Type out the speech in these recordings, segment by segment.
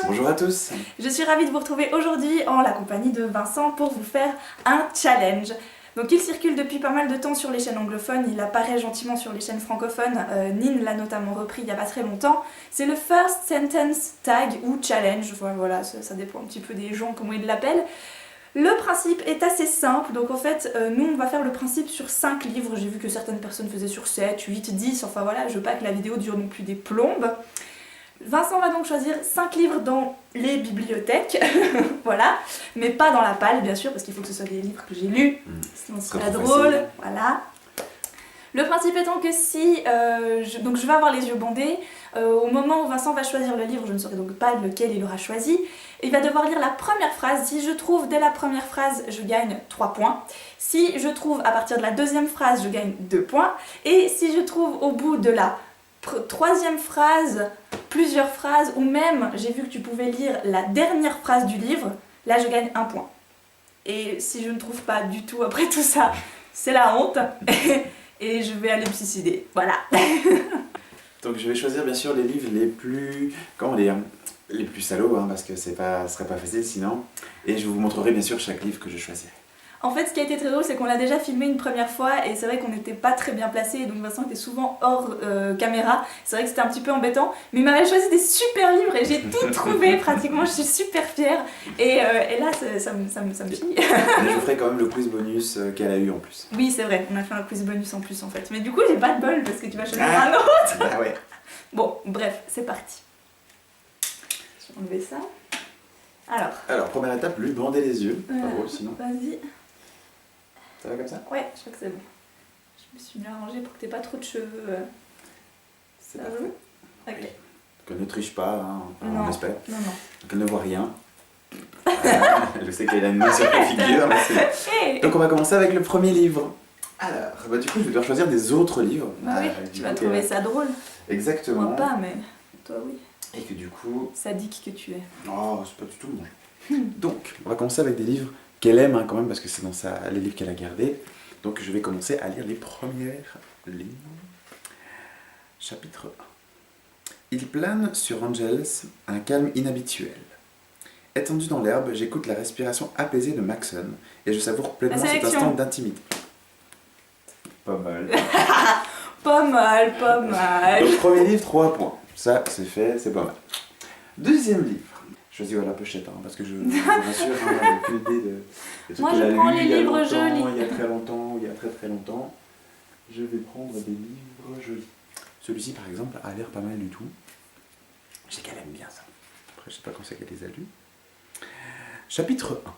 Bonjour à tous. Je suis ravie de vous retrouver aujourd'hui en la compagnie de Vincent pour vous faire un challenge. Donc il circule depuis pas mal de temps sur les chaînes anglophones, il apparaît gentiment sur les chaînes francophones, Nin l'a notamment repris il n'y a pas très longtemps. C'est le First Sentence Tag ou Challenge, voilà, ça dépend un petit peu des gens comment ils l'appellent. Le principe est assez simple, donc en fait nous on va faire le principe sur 5 livres, j'ai vu que certaines personnes faisaient sur 7, 8, 10, enfin voilà, je veux pas que la vidéo dure non plus des plombes. Vincent va donc choisir 5 livres dans les bibliothèques, voilà, mais pas dans la palle bien sûr, parce qu'il faut que ce soit des livres que j'ai lus, sinon ce serait drôle, voilà. Le principe étant que si, donc je vais avoir les yeux bandés, au moment où Vincent va choisir le livre, je ne saurai donc pas lequel il aura choisi, il va devoir lire la première phrase. Si je trouve dès la première phrase, je gagne 3 points. Si je trouve à partir de la deuxième phrase, je gagne 2 points. Et si je trouve au bout de la troisième phrase, plusieurs phrases, ou même, j'ai vu que tu pouvais lire la dernière phrase du livre, là je gagne 1 point. Et si je ne trouve pas du tout après tout ça, c'est la honte, et je vais aller me suicider, voilà. Donc je vais choisir bien sûr les livres les plus, comment dire, les plus salauds, parce que ce serait pas facile sinon. Et je vous montrerai bien sûr chaque livre que je choisirai. En fait, ce qui a été très drôle, c'est qu'on l'a déjà filmé une première fois et c'est vrai qu'on n'était pas très bien placés et donc Vincent était souvent hors caméra. C'est vrai que c'était un petit peu embêtant, mais il m'avait choisi des super livres et j'ai tout trouvé pratiquement, je suis super fière. Et là, ça me chie. Mais je vous ferai quand même le quiz bonus qu'elle a eu en plus. Oui, c'est vrai, on a fait un quiz bonus en plus en fait. Mais du coup, j'ai pas de bol parce que tu vas choisir un autre. Bah ouais. Bon, bref, c'est parti. Je vais enlever ça. Alors, première étape, lui bander les yeux. Pas drôle sinon. Vas-y. Ça va comme ça? Ouais, je crois que c'est bon. Je me suis bien arrangée pour que t'aies pas trop de cheveux. C'est parfait. Ok. Oui. Qu'elle ne triche pas, non. on espère. Non, non. Qu'elle ne voit rien. Je sais qu'elle a une main sur la figure. Mais Hey. donc on va commencer avec le premier livre. Alors, bah, du coup, je vais devoir choisir des autres livres. Oui, tu vas trouver ça drôle. Exactement. Moi pas, mais toi oui. Et que du coup... Sadique que tu es. Oh, c'est pas du tout moi. Donc, on va commencer avec des livres qu'elle aime quand même, parce que c'est dans les livres qu'elle a gardés. Donc je vais commencer à lire les premières lignes. Chapitre 1. Il plane sur Angels un calme inhabituel. Étendu dans l'herbe, j'écoute la respiration apaisée de Maxon et je savoure pleinement cet instant d'intimité. Pas mal. Pas mal, pas mal. Donc premier livre, 3 points. Ça, c'est fait, c'est pas mal. Deuxième livre. Je choisis la pochette, parce que je vous rassure, j'ai aucune idée de Moi, je prends les livres jolis. Il y a très longtemps, il y a très longtemps. Je vais prendre des livres jolis. Celui-ci, par exemple, a l'air pas mal du tout. Je sais qu'elle aime bien ça. Après, je sais pas quand c'est qu'elle les a lus. Chapitre 1.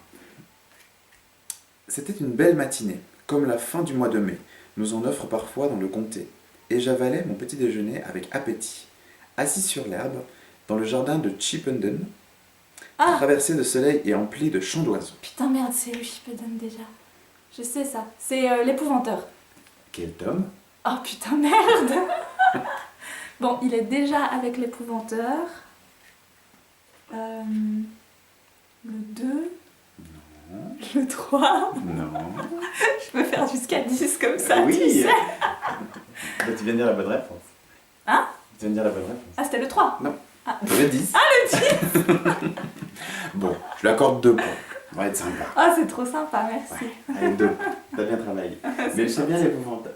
C'était une belle matinée, comme la fin du mois de mai. Nous en offre parfois dans le comté. Et j'avalais mon petit déjeuner avec appétit. Assis sur l'herbe, dans le jardin de Chippenden, traversé de soleil et empli de chants d'oiseaux. Putain merde, c'est lui, je me donne déjà. Je sais ça. C'est l'épouvanteur. Quel tome? Oh putain merde. Bon, il est déjà avec l'épouvanteur. Le 2. Non. Le 3. Non. Je peux faire jusqu'à 10 comme ça, Oui. tu sais. Bah, tu viens de dire la bonne réponse. Hein? Tu viens de dire la bonne réponse. Ah, c'était le 3. Non. Ah. Le 10. Ah, le 10. Bon, je lui accorde 2 points. On va être sympa. Ah, c'est trop sympa, merci. Ouais, avec 2. T'as bien travaillé. Mais c'est bien l'épouvanteur.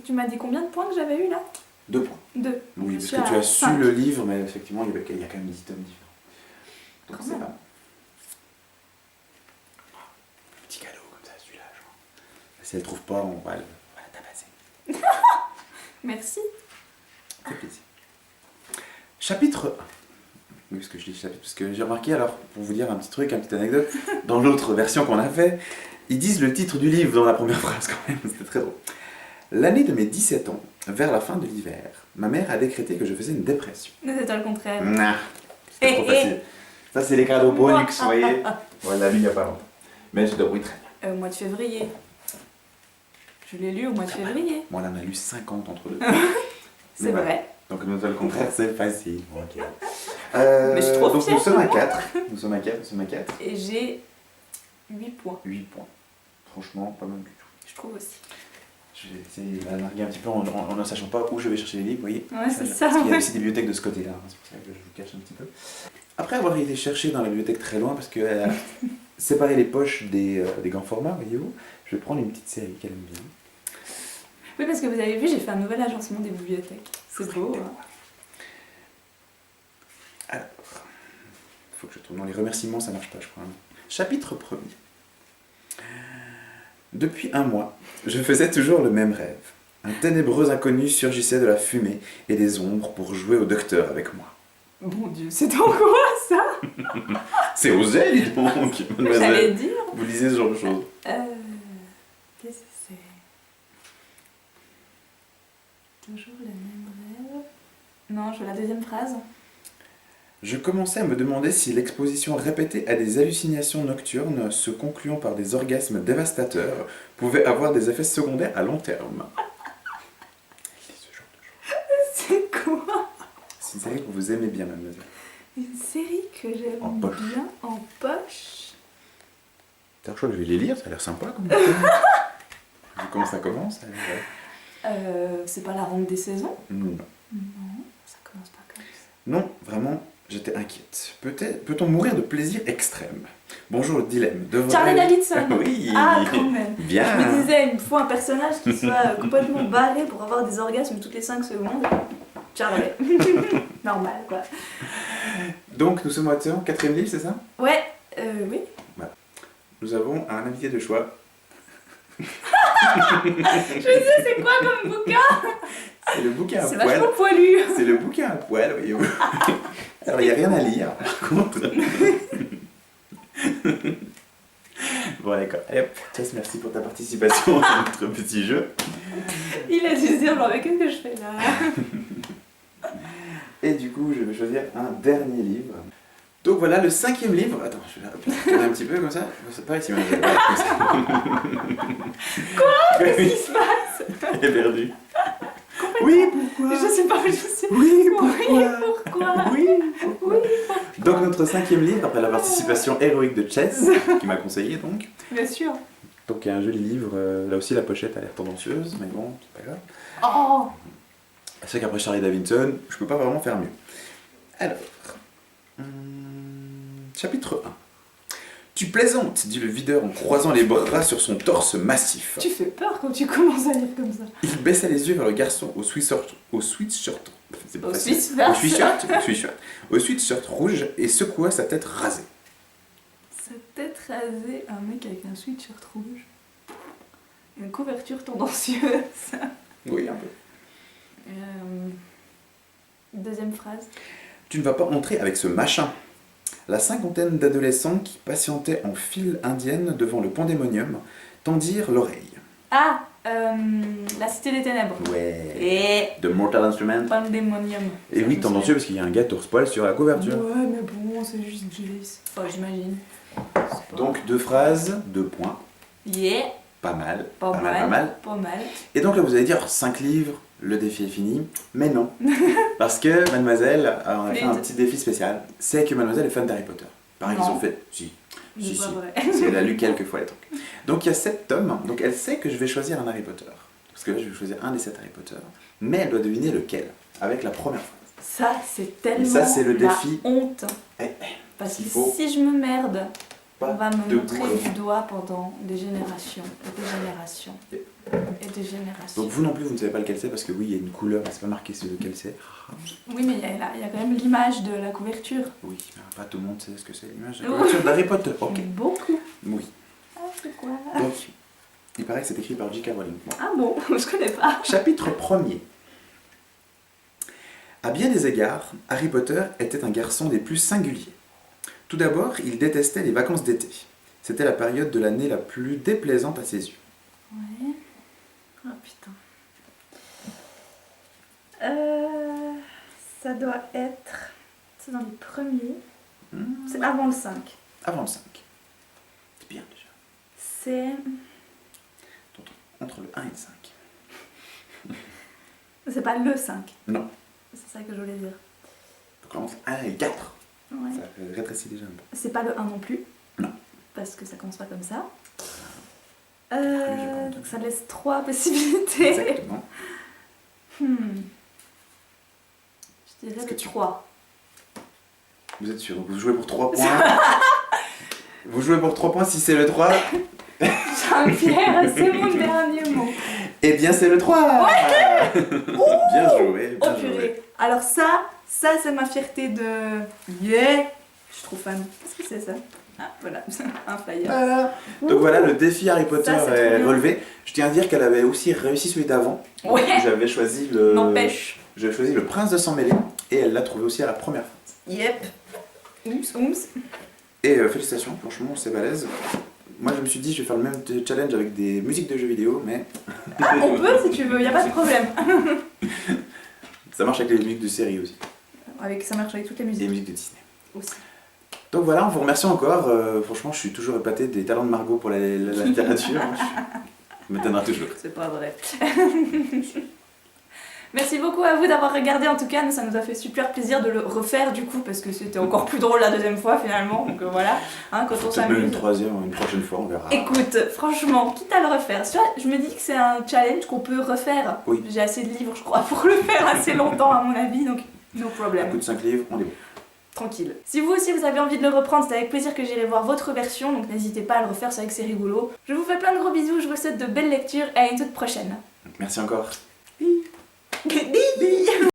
Tu m'as dit combien de points que j'avais eu là? 2 points. 2. Oui, Je parce suis que tu à as su 5. le livre, mais effectivement, il y a quand même 10 tomes différents. Donc Quand c'est même. pas. Petit cadeau comme ça, celui-là, genre. Si elle trouve pas, on va la tabasser. Merci. Ça fait plaisir. Chapitre 1. Oui, parce que je dis chapitre, parce que j'ai remarqué, alors, pour vous dire un petit truc, une petite anecdote, dans l'autre version qu'on a fait, ils disent le titre du livre dans la première phrase quand même, c'était très drôle. L'année de mes 17 ans, vers la fin de l'hiver, ma mère a décrété que je faisais une dépression. C'est toi le contraire. Nah, c'était trop facile. Ça, c'est les cadeaux bonus, vous voyez. On l'a lu il n'y a pas longtemps. Mais je débrouille très bien. Au mois de février. Je l'ai lu au mois de février. Moi, on en a lu 50 entre deux. C'est vrai. Donc, nous, le contraire, c'est facile. Okay. Mais je suis trop donc, fière. nous sommes à 4. Nous sommes à 4. Et j'ai 8 points. 8 points. Franchement, pas mal du tout. Je trouve aussi. Je vais essayer de la narguer un petit peu en ne sachant pas où je vais chercher les livres, vous voyez. Ouais, c'est ça. Parce qu'il y a Ouais. aussi des bibliothèques de ce côté-là, c'est pour ça que je vous cache un petit peu. Après avoir été chercher dans la bibliothèque très loin, parce qu'elle a séparé les poches des grands formats, voyez-vous, je vais prendre une petite série qu'elle aime bien. Oui, parce que vous avez vu, j'ai fait un nouvel agencement des bibliothèques. C'est beau. Hein. Alors, il faut que je tourne dans les remerciements, ça marche pas, je crois. Chapitre 1er. Depuis un mois, je faisais toujours le même rêve. Un ténébreux inconnu surgissait de la fumée et des ombres pour jouer au docteur avec moi. Mon Dieu, c'est en quoi ça? C'est osé, dis donc, J'allais mademoiselle. dire. Vous lisez ce genre de choses. Qu'est-ce que c'est? Toujours le même rêve. Non, je veux la deuxième phrase. Je commençais à me demander si l'exposition répétée à des hallucinations nocturnes, se concluant par des orgasmes dévastateurs, pouvait avoir des effets secondaires à long terme. Ce genre de choses. C'est quoi? C'est une série que vous aimez bien, mademoiselle. Une série que j'aime En poche. bien en poche. Je crois que je vais les lire, ça a l'air sympa comme Vu comment ça commence, ça a l'air, C'est pas la ronde des saisons? Non. Non, ça commence pas comme ça. Non, vraiment, j'étais inquiète. Peut-on mourir de plaisir extrême? Bonjour le dilemme. Charlie Davidson. Oui. Ah, quand même. Bien. Je me disais, il me faut un personnage qui soit complètement barré pour avoir des orgasmes toutes les 5 secondes. Charlie. Normal, quoi. Donc, nous sommes à 4e livre, c'est ça? Ouais, oui. Nous avons un invité de choix. Je me disais, c'est quoi comme bouquin? C'est le bouquin à C'est poil. vachement poilu. C'est le bouquin à poil, voyez-vous. Alors, il n'y a rien à lire, par contre. Bon, d'accord. Allez hop, Tess, merci pour ta participation à notre petit jeu. Il a dû se dire, genre, mais qu'est-ce que je fais là? Et du coup, je vais choisir un dernier livre. Donc voilà, le 5e livre. Attends, je vais tourner un petit peu comme ça. C'est pas ici, mademoiselle. Ouais, comme ça. Quoi? Qu'est-ce qui se passe? Elle est perdue. Oui, pourquoi? Je sais pas, je sais. Oui, Oui, pourquoi? pourquoi? Oui, Oui. Donc notre 5e livre, après la participation héroïque de Chess, qui m'a conseillé donc. Bien sûr. Donc il y a un joli livre, là aussi la pochette a l'air tendancieuse, mais bon, c'est pas grave. Oh. C'est vrai qu'après Charlie Davidson, je peux pas vraiment faire mieux. Alors, chapitre 1. Tu plaisantes, dit le videur en croisant les bras sur son torse massif. Tu fais peur quand tu commences à lire comme ça. Il baissa les yeux vers le garçon au sweatshirt. C'est pas Au facile. sweatshirt. Au sweatshirt rouge et secoua sa tête rasée. Sa tête rasée, un mec avec un sweatshirt rouge. Une couverture tendancieuse. Oui, un peu. Deuxième phrase. Tu ne vas pas entrer avec ce machin. La cinquantaine d'adolescents qui patientaient en file indienne devant le pandémonium tendirent l'oreille. Ah, la Cité des Ténèbres. Ouais. Et De Mortal Instruments. Pandemonium. Et oui, tendancieux parce qu'il y a un gars torse-poil sur la couverture. Ouais, mais bon, c'est juste Jace. Enfin, j'imagine. C'est pas- Donc 2 phrases, 2 points. Yeah, Pas mal. pas mal. mal. Pas mal. Et donc là vous allez dire 5 livres, le défi est fini. Mais non. Parce que mademoiselle, on a fait un petit défi spécial. C'est que mademoiselle est fan d'Harry Potter. Pareil, ils Non. ont fait. Si. C'est Si, pas si. vrai. Parce qu'elle a lu quelques fois les trucs. Donc il y a 7 tomes. Donc elle sait que je vais choisir un Harry Potter. Parce que là je vais choisir un des 7 Harry Potter. Mais elle doit deviner lequel. Avec la première phrase. Ça, c'est tellement ça, c'est le la défi. honte. Eh, Parce que il faut si je me merde, pas on va me de montrer boucle. du doigt pendant des générations et des générations et des générations. Donc vous non plus, vous ne savez pas lequel c'est parce que oui, il y a une couleur, mais c'est pas marqué sur lequel c'est. Oui, mais il y a quand même l'image de la couverture. Oui, mais pas tout le monde sait ce que c'est l'image de la couverture d'Harry Potter. Ok. Beaucoup. Oui. Ah, c'est quoi? Donc, il paraît que c'est écrit par J.K. Rowling. Bon. Ah bon, je connais pas. Chapitre 1er. À bien des égards, Harry Potter était un garçon des plus singuliers. Tout d'abord, il détestait les vacances d'été. C'était la période de l'année la plus déplaisante à ses yeux. Ouais. Oh putain. Ça doit être... C'est dans les premiers. C'est avant le 5. Avant le 5. C'est bien déjà. C'est... Entre le 1 et le 5. C'est pas le 5. Non. C'est ça que je voulais dire. Donc entre 1 et 4. Ouais. Ça rétrécit déjà un peu. C'est pas le 1 non plus. Non. Parce que ça commence pas comme ça. j'ai pas Donc ça laisse 3 possibilités. Exactement. Je dirais Est-ce que le tu- 3. Vous êtes sûr? Vous jouez pour 3 points. Vous jouez pour 3 points si c'est le 3. Jean-Pierre, c'est mon dernier mot. Eh bien, c'est le 3. Ouais. Bien joué. Oh Bien purée. joué. Alors ça c'est ma fierté de... Yeah. Je suis trop fan. Qu'est-ce que c'est ça? Ah, voilà, un flyer. Voilà. Donc voilà, le défi Harry Potter Ça, c'est trop est bien. relevé. Je tiens à dire qu'elle avait aussi réussi celui d'avant. Ouais. J'avais choisi le... N'empêche. J'avais choisi le prince de sang mêlé et elle l'a trouvé aussi à la première fois. Yep. Oups. Et félicitations, franchement, c'est balèze. Moi, je me suis dit, je vais faire le même challenge avec des musiques de jeux vidéo, mais Ah, on peut si tu veux, y a pas de problème. ça marche avec les musiques de séries aussi. Ça marche avec toutes les Et les musiques musiques de Disney. aussi. Donc voilà, on vous remercie encore. Franchement, je suis toujours épaté des talents de Margot pour la littérature. Ça m'étonnera toujours. C'est pas vrai. Merci beaucoup à vous d'avoir regardé en tout cas, ça nous a fait super plaisir de le refaire du coup parce que c'était encore plus drôle la deuxième fois finalement, donc voilà, hein, quand on Peut-être même une s'amuse. troisième, une prochaine fois, on verra. Écoute, franchement, quitte à le refaire, tu vois, je me dis que c'est un challenge qu'on peut refaire. Oui. J'ai assez de livres je crois pour le faire assez longtemps à mon avis, donc no Un problem. coup de 5 livres, on est bon. Tranquille. Si vous aussi vous avez envie de le reprendre, c'est avec plaisir que j'irai voir votre version, donc n'hésitez pas à le refaire, c'est vrai que c'est rigolo. Je vous fais plein de gros bisous, je vous souhaite de belles lectures et à une toute prochaine. Merci encore.